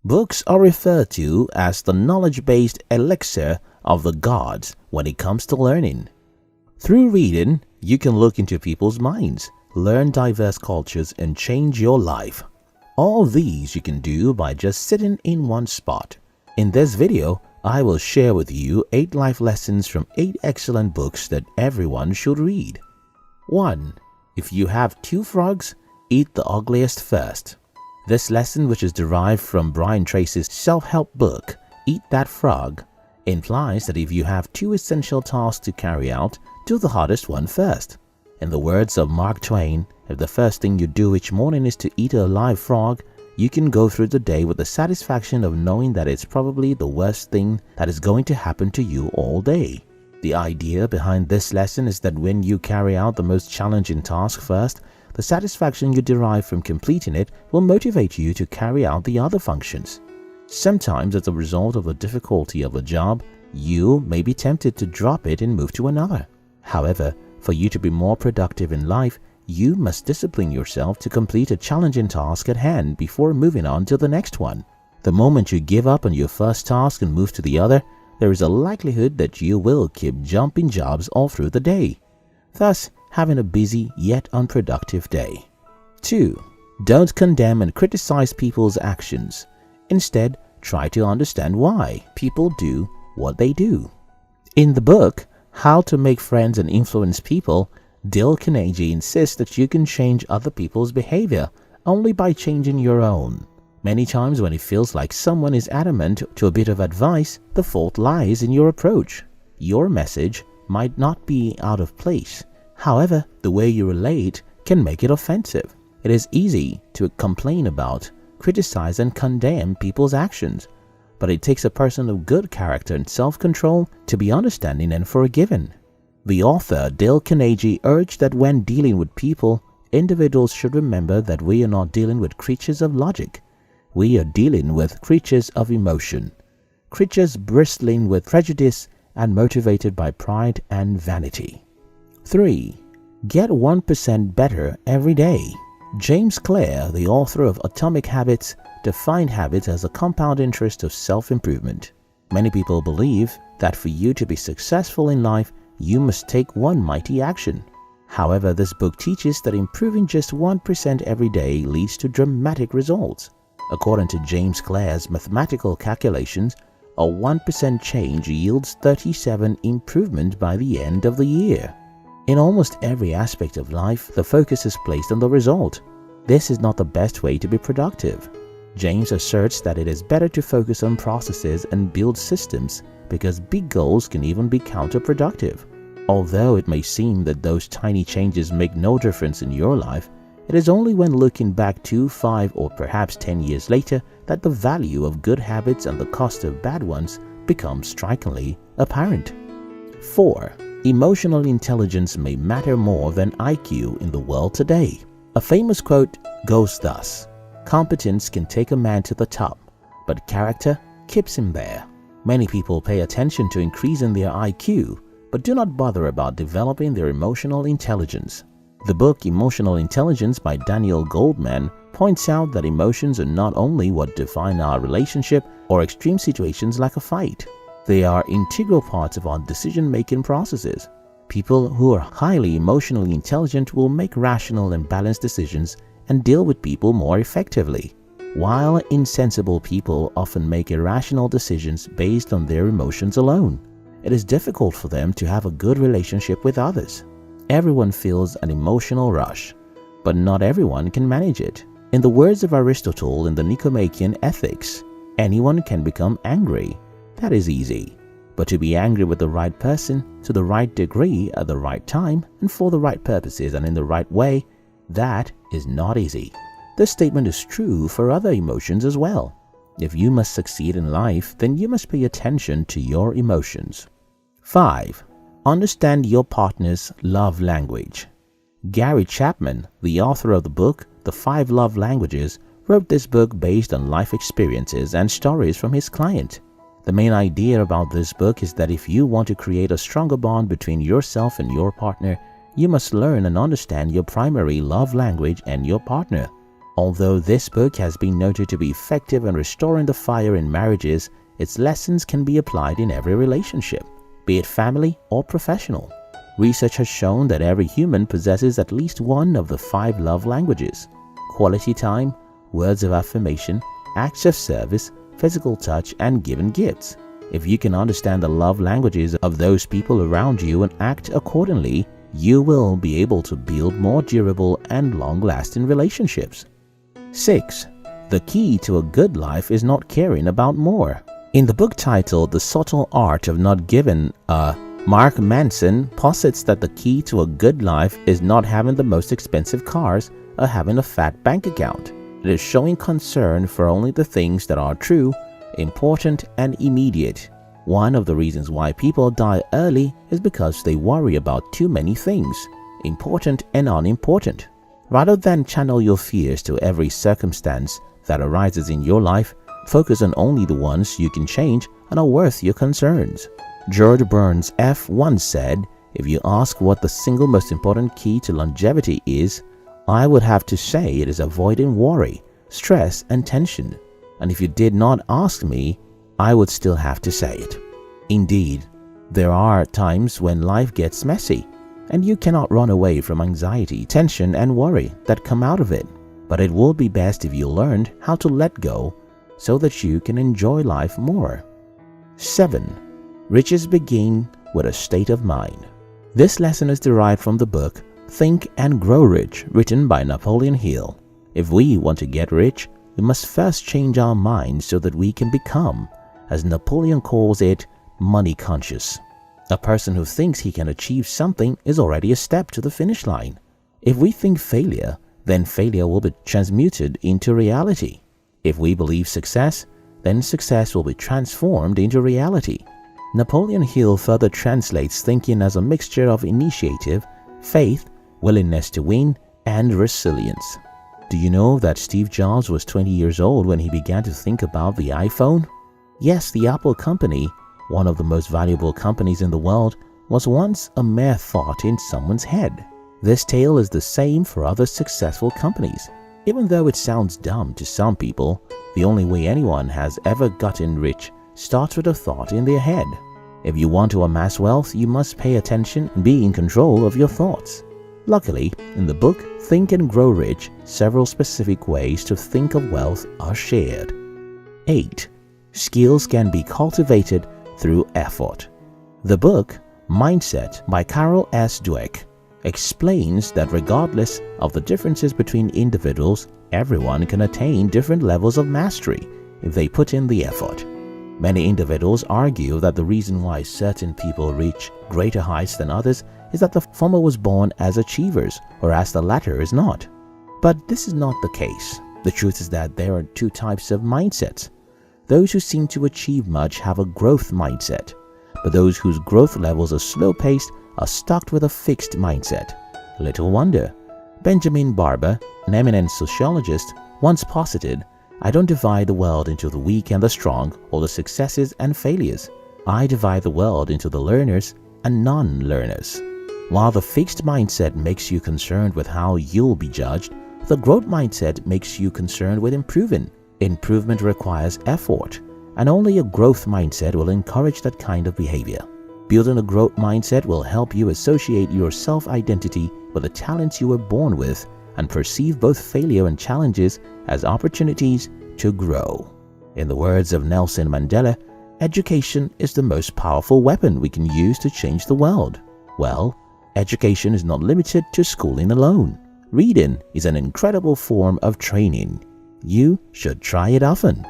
Books are referred to as the knowledge-based elixir of the gods when it comes to learning. Through reading, you can look into people's minds, learn diverse cultures, and change your life. All these you can do by just sitting in one spot. In this video, I will share with you 8 life lessons from 8 excellent books that everyone should read. 1. If you have 2 frogs, eat the ugliest first. This lesson, which is derived from Brian Tracy's self-help book, Eat That Frog, implies that if you have 2 essential tasks to carry out, do the hardest one first. In the words of Mark Twain, if the first thing you do each morning is to eat a live frog, you can go through the day with the satisfaction of knowing that it's probably the worst thing that is going to happen to you all day. The idea behind this lesson is that when you carry out the most challenging task first, the satisfaction you derive from completing it will motivate you to carry out the other functions. Sometimes, as a result of the difficulty of a job, you may be tempted to drop it and move to another. However, for you to be more productive in life, you must discipline yourself to complete a challenging task at hand before moving on to the next one. The moment you give up on your first task and move to the other, there is a likelihood that you will keep jumping jobs all through the day, thus having a busy yet unproductive day. 2. Don't condemn and criticize people's actions. Instead, try to understand why people do what they do. In the book, How to Make Friends and Influence People, Dale Carnegie insists that you can change other people's behavior only by changing your own. Many times when it feels like someone is adamant to a bit of advice, the fault lies in your approach. Your message might not be out of place. However, the way you relate can make it offensive. It is easy to complain about, criticize, and condemn people's actions, but it takes a person of good character and self-control to be understanding and forgiving. The author, Dale Carnegie, urged that when dealing with people, individuals should remember that we are not dealing with creatures of logic. We are dealing with creatures of emotion, creatures bristling with prejudice and motivated by pride and vanity. 3. Get 1% better every day. James Clear, the author of Atomic Habits, defined habits as a compound interest of self-improvement. Many people believe that for you to be successful in life, you must take one mighty action. However, this book teaches that improving just 1% every day leads to dramatic results. According to James Clear's mathematical calculations, a 1% change yields 37 improvement by the end of the year. In almost every aspect of life, the focus is placed on the result. This is not the best way to be productive. James asserts that it is better to focus on processes and build systems because big goals can even be counterproductive. Although it may seem that those tiny changes make no difference in your life, it is only when looking back 2, 5, or perhaps 10 years later that the value of good habits and the cost of bad ones becomes strikingly apparent. 4. Emotional intelligence may matter more than IQ in the world today. A famous quote goes thus: "Competence can take a man to the top, but character keeps him there." Many people pay attention to increasing their IQ, but do not bother about developing their emotional intelligence. The book Emotional Intelligence by Daniel Goldman points out that emotions are not only what define our relationship or extreme situations like a fight. They are integral parts of our decision-making processes. People who are highly emotionally intelligent will make rational and balanced decisions and deal with people more effectively, while insensible people often make irrational decisions based on their emotions alone. It is difficult for them to have a good relationship with others. Everyone feels an emotional rush, but not everyone can manage it. In the words of Aristotle in the Nicomachean Ethics, anyone can become angry. That is easy. But to be angry with the right person, to the right degree, at the right time, and for the right purposes and in the right way, that is not easy. This statement is true for other emotions as well. If you must succeed in life, then you must pay attention to your emotions. 5. Understand your partner's love language. Gary Chapman, the author of the book The 5 Love Languages, wrote this book based on life experiences and stories from his client. The main idea about this book is that if you want to create a stronger bond between yourself and your partner, you must learn and understand your primary love language and your partner. Although this book has been noted to be effective in restoring the fire in marriages, its lessons can be applied in every relationship, be it family or professional. Research has shown that every human possesses at least one of the 5 love languages: quality time, words of affirmation, acts of service, physical touch, and giving gifts. If you can understand the love languages of those people around you and act accordingly, you will be able to build more durable and long-lasting relationships. 6. The key to a good life is not caring about more. In the book titled The Subtle Art of Not Giving a, Mark Manson posits that the key to a good life is not having the most expensive cars or having a fat bank account. It is showing concern for only the things that are true, important, and immediate. One of the reasons why people die early is because they worry about too many things, important and unimportant. Rather than channel your fears to every circumstance that arises in your life, focus on only the ones you can change and are worth your concerns. George Burns F. once said, "If you ask what the single most important key to longevity is, I would have to say it is avoiding worry, stress, and tension. And if you did not ask me, I would still have to say it." Indeed, there are times when life gets messy, and you cannot run away from anxiety, tension, and worry that come out of it. But it will be best if you learned how to let go so that you can enjoy life more. 7. Riches begin with a state of mind. This lesson is derived from the book Think and Grow Rich, written by Napoleon Hill. If we want to get rich, we must first change our minds so that we can become, as Napoleon calls it, money conscious. A person who thinks he can achieve something is already a step to the finish line. If we think failure, then failure will be transmuted into reality. If we believe success, then success will be transformed into reality. Napoleon Hill further translates thinking as a mixture of initiative, faith, willingness to win, and resilience. Do you know that Steve Jobs was 20 years old when he began to think about the iPhone? Yes, the Apple company, one of the most valuable companies in the world, was once a mere thought in someone's head. This tale is the same for other successful companies. Even though it sounds dumb to some people, the only way anyone has ever gotten rich starts with a thought in their head. If you want to amass wealth, you must pay attention and be in control of your thoughts. Luckily, in the book Think and Grow Rich, several specific ways to think of wealth are shared. 8. Skills can be cultivated through effort. The book Mindset by Carol S. Dweck explains that regardless of the differences between individuals, everyone can attain different levels of mastery if they put in the effort. Many individuals argue that the reason why certain people reach greater heights than others is that the former was born as achievers, whereas the latter is not. But this is not the case. The truth is that there are 2 types of mindsets. Those who seem to achieve much have a growth mindset, but those whose growth levels are slow-paced are stuck with a fixed mindset. Little wonder. Benjamin Barber, an eminent sociologist, once posited, "I don't divide the world into the weak and the strong, or the successes and failures. I divide the world into the learners and non-learners." While the fixed mindset makes you concerned with how you'll be judged, the growth mindset makes you concerned with improving. Improvement requires effort, and only a growth mindset will encourage that kind of behavior. Building a growth mindset will help you associate your self-identity with the talents you were born with and perceive both failure and challenges as opportunities to grow. In the words of Nelson Mandela, education is the most powerful weapon we can use to change the world. Well, education is not limited to schooling alone. Reading is an incredible form of training. You should try it often.